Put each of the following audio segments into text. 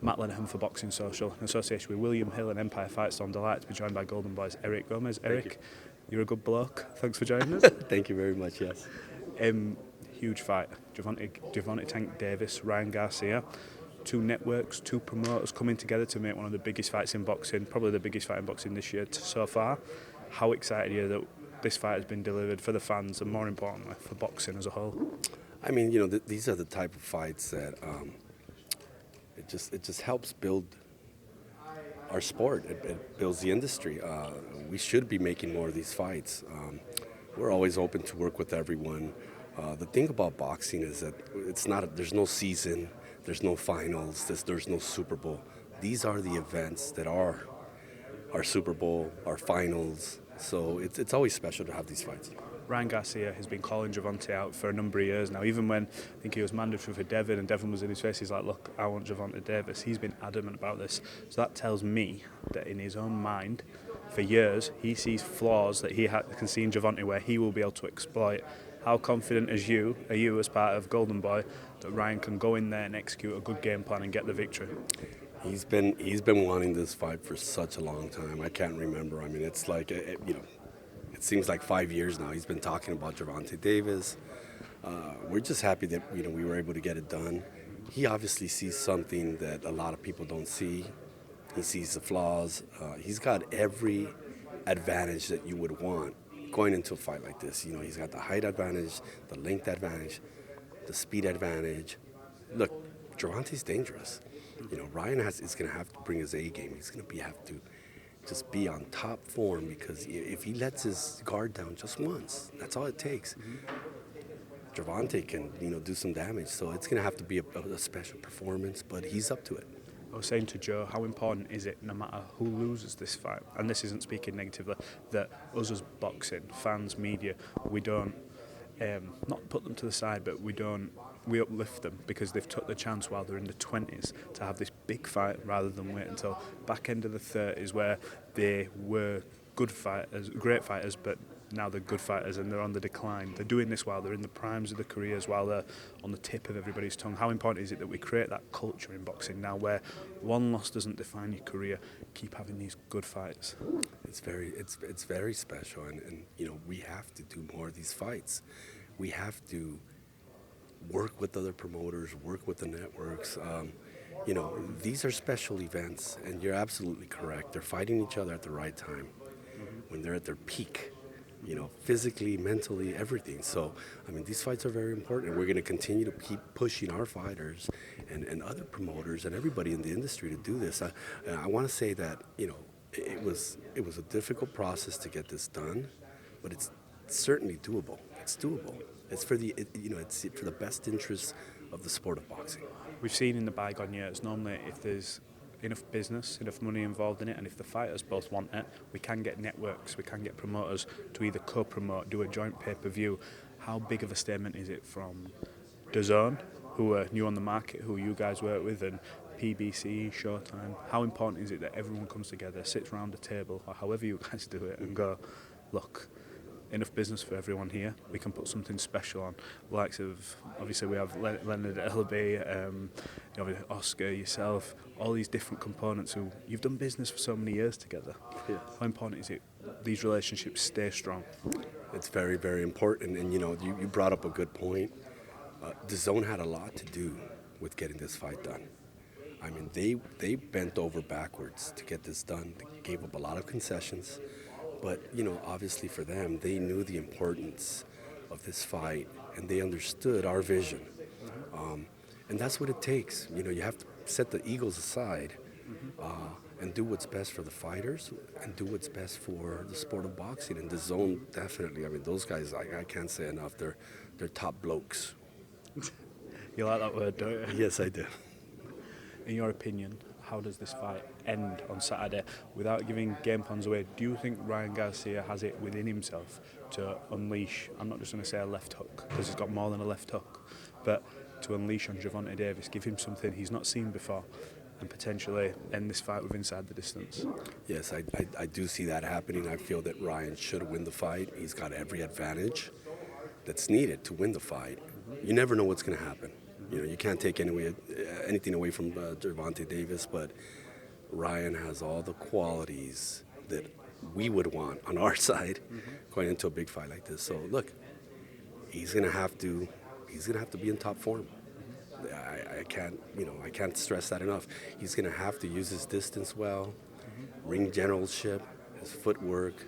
Matt Lenihan for Boxing Social, in association with William Hill and Empire Fights. So I'm delighted to be joined by Golden Boy's Eric Gomez. Eric, you're a good bloke. Thanks for joining us. Thank you very much, yes. Huge fight. Gervonta Davis, Ryan Garcia. Two networks, two promoters coming together to make one of the biggest fights in boxing, probably the biggest fight in boxing this year so far. How excited are you that this fight has been delivered for the fans and, more importantly, for boxing as a whole? I mean, these are the type of fights that it just helps build our sport. It builds the industry. We should be making more of these fights. We're always open to work with everyone. The thing about boxing is that there's no season, there's no finals, there's no Super Bowl. These are the events that are our Super Bowl, our finals. So it's always special to have these fights. Ryan Garcia has been calling Gervonta out for a number of years now. Even when I think he was mandatory for Devon and Devon was in his face, he's like, look, I want Gervonta Davis. He's been adamant about this. So that tells me that in his own mind, for years, he sees flaws that he can see in Gervonta where he will be able to exploit. How confident are you as part of Golden Boy that Ryan can go in there and execute a good game plan and get the victory? He's been wanting this fight for such a long time. I can't remember. I mean, it's like it seems like 5 years now. He's been talking about Gervonta Davis. We're just happy that we were able to get it done. He obviously sees something that a lot of people don't see. He sees the flaws. He's got every advantage that you would want going into a fight like this. He's got the height advantage, the length advantage, the speed advantage. Look, Gervonta's dangerous. Ryan is going to have to bring his A game. He's going to have to just be on top form, because if he lets his guard down just once, that's all it takes. Gervonta can do some damage. So it's going to have to be a special performance, but he's up to it. I was saying to Joe, how important is it, no matter who loses this fight, and this isn't speaking negatively, that us as boxing, fans, media, we don't, not put them to the side, but we uplift them because they've took the chance while they're in the 20s to have this big fight rather than wait until back end of the 30s where they were good fighters, great fighters, but now they're good fighters and they're on the decline. They're doing this while they're in the primes of their careers, while they're on the tip of everybody's tongue. How important is it that we create that culture in boxing now where one loss doesn't define your career? Keep having these good fights. It's very special, and we have to do more of these fights. We have to work with other promoters, work with the networks. These are special events, and you're absolutely correct. They're fighting each other at the right time, when they're at their peak. Physically, mentally, everything. So, these fights are very important. We're going to continue to keep pushing our fighters and other promoters and everybody in the industry to do this. I want to say that, it was a difficult process to get this done, but it's certainly doable. It's doable. It's for the best interests of the sport of boxing. We've seen in the bygone years, normally if there's enough business, enough money involved in it, and if the fighters both want it, we can get networks, we can get promoters to either co-promote, do a joint pay-per-view. How big of a statement is it from DAZN, who are new on the market, who you guys work with, and PBC, Showtime? How important is it that everyone comes together, sits around the table, or however you guys do it, and go, look, enough business for everyone here. We can put something special on. The likes of, obviously, we have Leonard LB, Oscar, yourself, all these different components who you've done business for so many years together. Yes. How important is it these relationships stay strong? It's very, very important. And you brought up a good point. DAZN had a lot to do with getting this fight done. They bent over backwards to get this done. They gave up a lot of concessions. But, obviously for them, they knew the importance of this fight, and they understood our vision. And that's what it takes. You have to set the egos aside and do what's best for the fighters and do what's best for the sport of boxing. And DAZN, definitely, those guys, I can't say enough. They're top blokes. You like that word, don't you? Yes, I do. In your opinion, how does this fight end on Saturday? Without giving game plans away, do you think Ryan Garcia has it within himself to unleash, I'm not just going to say a left hook, because he's got more than a left hook, but to unleash on Gervonta Davis, give him something he's not seen before, and potentially end this fight with inside the distance? Yes, I do see that happening. I feel that Ryan should win the fight. He's got every advantage that's needed to win the fight. You never know what's going to happen. You know, you can't take anything away from Gervonta Davis, but Ryan has all the qualities that we would want on our side going into a big fight like this. So look, he's gonna have to be in top form. I can't stress that enough. He's gonna have to use his distance well, ring generalship, his footwork,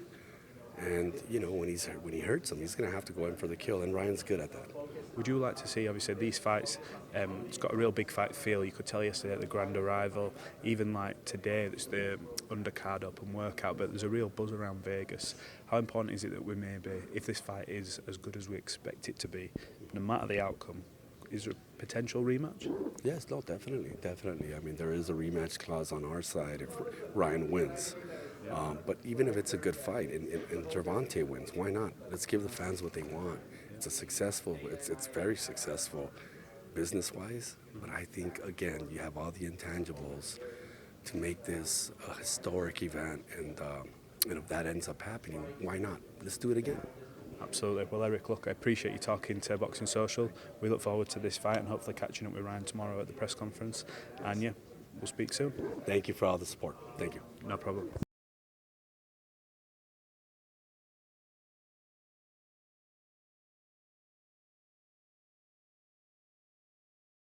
and you know when he hurts him, he's gonna have to go in for the kill. And Ryan's good at that. Would you like to see, obviously, these fights, it's got a real big fight feel. You could tell yesterday at the Grand Arrival, even like today, it's the undercard open workout, but there's a real buzz around Vegas. How important is it that we maybe, if this fight is as good as we expect it to be, no matter the outcome, is there a potential rematch? Yes, no, definitely. I mean, there is a rematch clause on our side if Ryan wins. But even if it's a good fight and Gervonta wins, why not? Let's give the fans what they want. It's very successful business-wise, but I think, again, you have all the intangibles to make this a historic event, and if that ends up happening, why not? Let's do it again. Absolutely. Well, Eric, look, I appreciate you talking to Boxing Social. We look forward to this fight and hopefully catching up with Ryan tomorrow at the press conference. And yeah, we'll speak soon. Thank you for all the support. Thank you. No problem.